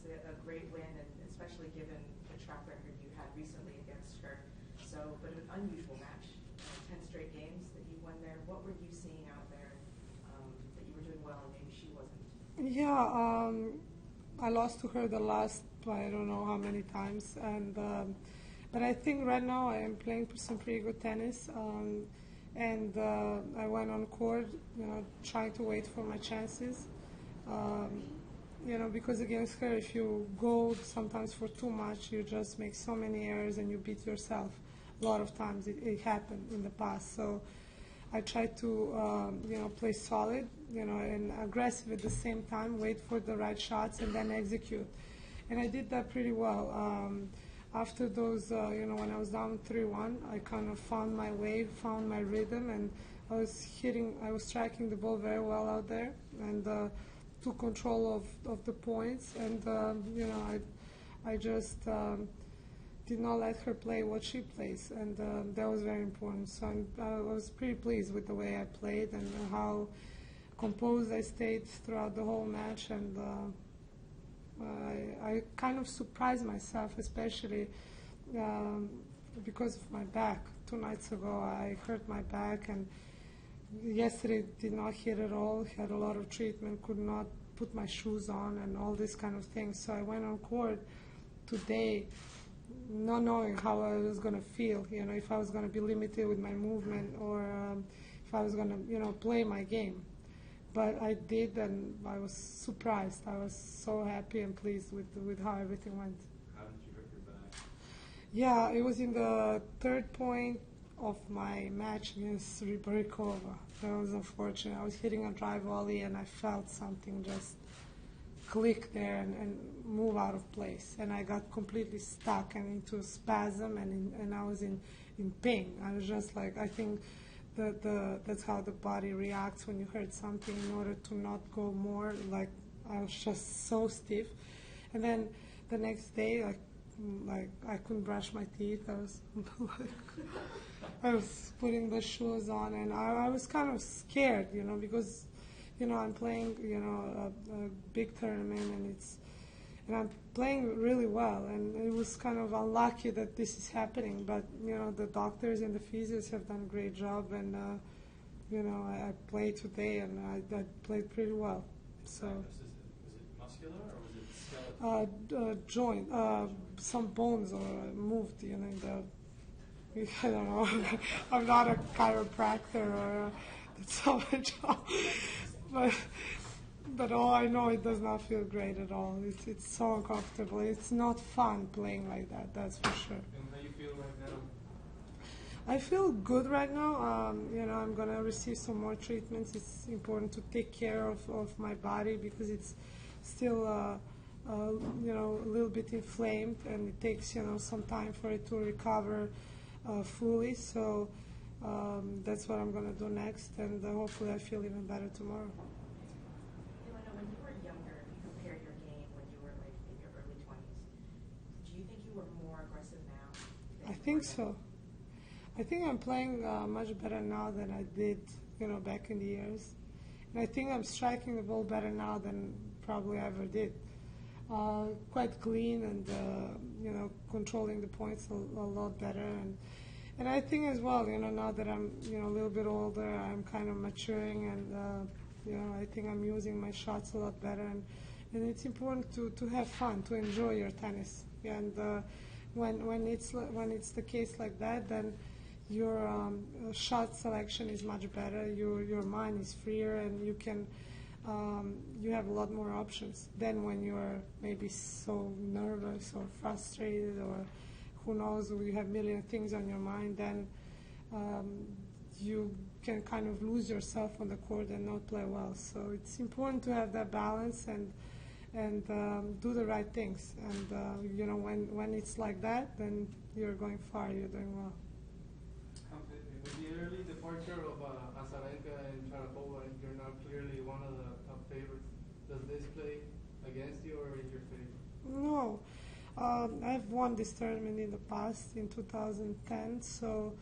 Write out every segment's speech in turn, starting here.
It's a great win, and especially given the track record you had recently against her. So, but an unusual match, 10 straight games that you won there. What were you seeing out there that you were doing well and maybe she wasn't? Yeah, I lost to her the last, I don't know how many times, and but I think right now I am playing some pretty good tennis, and I went on court, trying to wait for my chances, because against her, if you go sometimes for too much, you just make so many errors and you beat yourself. A lot of times it happened in the past, so I try to, play solid, and aggressive at the same time, wait for the right shots, and then execute. And I did that pretty well. After those, when I was down 3-1, I kind of found my way, found my rhythm, and I was striking the ball very well out there, and took control of the points. And, I just did not let her play what she plays, and that was very important. So I was pretty pleased with the way I played and how composed I stayed throughout the whole match, and I kind of surprised myself, especially because of my back. 2 nights ago I hurt my back, and yesterday did not hit at all, had a lot of treatment, could not put my shoes on and all these kind of things. So I went on court today not knowing how I was going to feel, if I was going to be limited with my movement, or if I was going to, play my game. But I did, and I was surprised. I was so happy and pleased with how everything went. How did you hurt your back? Yeah, it was in the third point of my match against Rybakova. That was unfortunate. I was hitting a drive volley, and I felt something just click there and move out of place. And I got completely stuck and into a spasm, and I was in pain. I was just like, I think that's how the body reacts when you hurt something, in order to not go more. Like, I was just so stiff. And then the next day, like I couldn't brush my teeth. I was putting the shoes on, and I was kind of scared, because I'm playing, a big tournament, and I'm playing really well, and it was kind of unlucky that this is happening, but, the doctors and the physios have done a great job, and, I played today, and I played pretty well. So. Was it muscular, or was it skeletal? Joint, some bones moved, I don't know. I'm not a chiropractor, or that's not my job. But all I know, it does not feel great at all. It's so uncomfortable. It's not fun playing like that, that's for sure. And how you feel right now? I feel good right now. I'm going to receive some more treatments. It's important to take care of my body, because it's still, a little bit inflamed, and it takes, some time for it to recover fully. So that's what I'm going to do next, and hopefully I feel even better tomorrow. Jelena, when you were younger, if you compare your game when you were like in your early 20s, do you think you were more aggressive now? I think so. I think I'm playing much better now than I did, back in the years. And I think I'm striking the ball better now than probably I ever did. Quite clean, and, controlling the points a lot better. And I think as well, now that I'm, a little bit older, I'm kind of maturing, and, I think I'm using my shots a lot better. And it's important to have fun, to enjoy your tennis. And when it's the case like that, then your shot selection is much better. Your mind is freer, and you can you have a lot more options than when you're maybe so nervous or frustrated, or who knows, you have a million things on your mind. Then you can kind of lose yourself on the court and not play well. So it's important to have that balance and do the right things. And when it's like that, then you're going far. You're doing well. With the early departure of Azarenka and Sharapova, you're now clearly one of the top favorites. Does this play against you or in your favor? No. I've won this tournament in the past, in 2010, so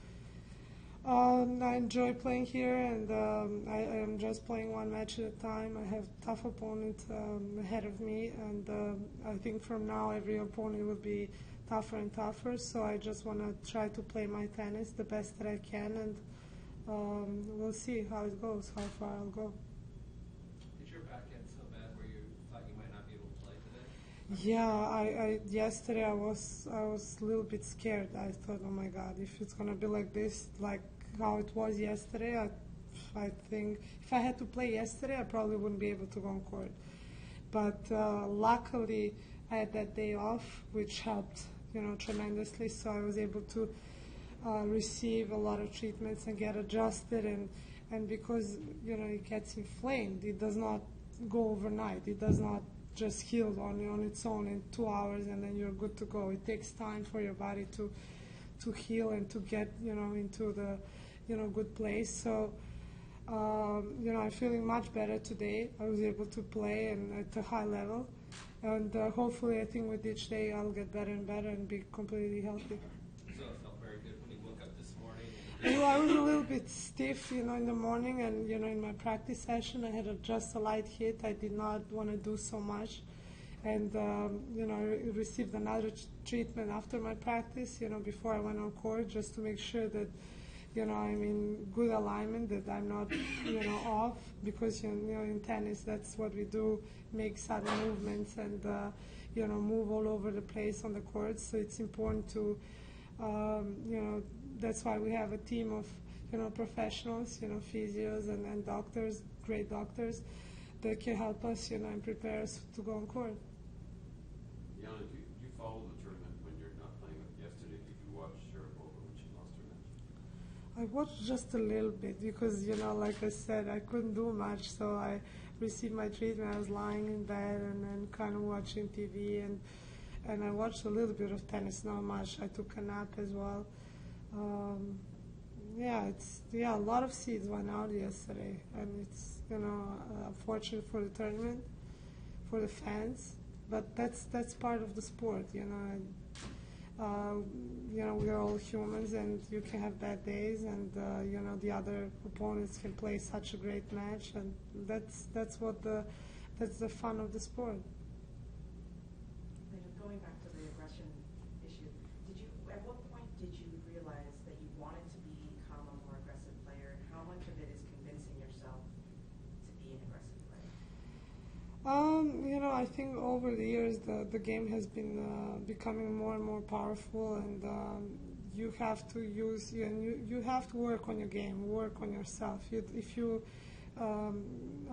I enjoy playing here, and I am just playing one match at a time. I have tough opponents ahead of me, and I think from now every opponent will be tougher and tougher. So I just want to try to play my tennis the best that I can, and we'll see how it goes, how far I'll go. Did your back get so bad where you thought you might not be able to play today? Yeah, I yesterday I was a little bit scared. I thought, oh my God, if it's gonna be like this, like how it was yesterday, I think if I had to play yesterday, I probably wouldn't be able to go on court. But luckily, I had that day off, which helped, tremendously. So I was able to receive a lot of treatments and get adjusted, and because it gets inflamed, it does not go overnight. It does not just heal on its own in 2 hours and then you're good to go. It takes time for your body to heal and to get into the good place. So I'm feeling much better today. I was able to play and at a high level, and hopefully I think with each day I'll get better and better and be completely healthy. So it felt very good when you woke up this morning? I was a little bit stiff, in the morning, and in my practice session I had just a light hit. I did not want to do so much, and I received another treatment after my practice, before I went on court, just to make sure that I'm in good alignment, that I'm not off, because in tennis that's what we do, make sudden movements and move all over the place on the court. So it's important to that's why we have a team of professionals, physios and doctors, great doctors, that can help us, and prepare us to go on court. Jelena, do you follow the tournament when you're not playing? Yesterday, did you watch Sharapova when she lost her match? I watched just a little bit because, like I said, I couldn't do much, so I received my treatment. I was lying in bed and then kind of watching TV, and I watched a little bit of tennis, not much. I took a nap as well. A lot of seeds went out yesterday, and it's unfortunate for the tournament, for the fans, but that's part of the sport, we're all humans, and you can have bad days, and the other opponents can play such a great match, and that's the fun of the sport. Going back to the aggression issue, at what point did you realize that you wanted to become a more aggressive player, and how much of it is convincing yourself to be an aggressive player? I think over the years the game has been becoming more and more powerful, and you have to you have to work on your game, work on yourself. If you are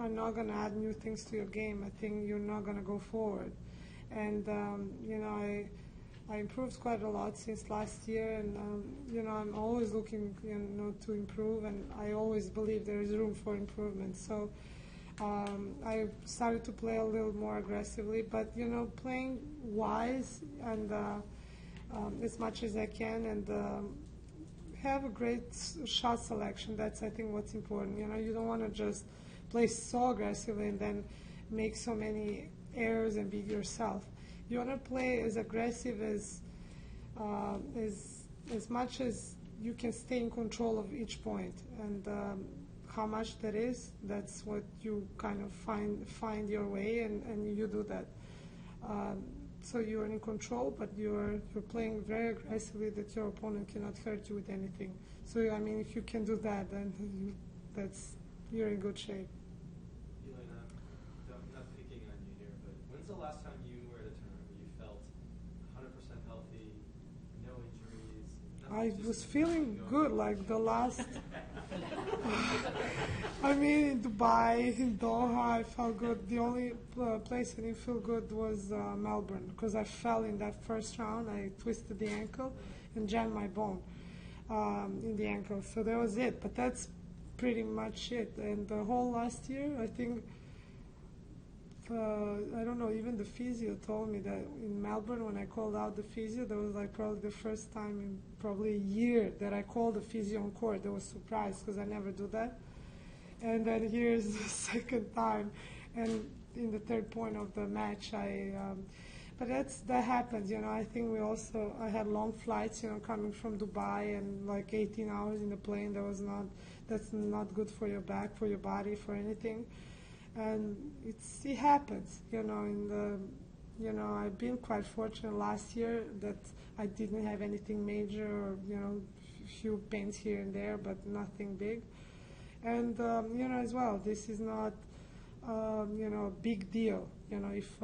not going to add new things to your game, I think you're not going to go forward. And I improved quite a lot since last year, and I'm always looking to improve, and I always believe there is room for improvement. So I started to play a little more aggressively, but playing wise and as much as I can, and have a great shot selection. That's, I think, what's important. You don't want to just play so aggressively and then make so many errors and beat yourself. You want to play as aggressive as much as you can stay in control of each point, and how much that is, that's what you kind of find your way, and you do that. So you're in control, but you're playing very aggressively that your opponent cannot hurt you with anything. So if you can do that, then you're in good shape. Jelena, I'm not picking on you here, but when's the last time you were at a tournament where you felt 100% healthy, no injuries? I was feeling good, like the last. In Dubai, in Doha, I felt good. The only place I didn't feel good was Melbourne, because I fell in that first round. I twisted the ankle and jammed my bone in the ankle. So that was it. But that's pretty much it. And the whole last year, I think, I don't know, even the physio told me that in Melbourne, when I called out the physio, that was like probably the first time in probably a year that I called the physio on court. They were surprised because I never do that. And then here's the second time, and in the third point of the match, But that happens, you know. I think I had long flights, you know, coming from Dubai and like 18 hours in the plane. That's not good for your back, for your body, for anything. And it happens, you know. I've been quite fortunate last year that I didn't have anything major, or you know, few pains here and there, but nothing big. And you know, as well, this is not you know, a big deal. You know, if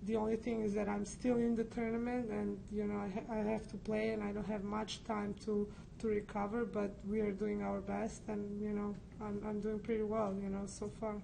the only thing is that I'm still in the tournament, and you know, I have to play, and I don't have much time to recover. But we are doing our best, and you know, I'm doing pretty well, you know, so far.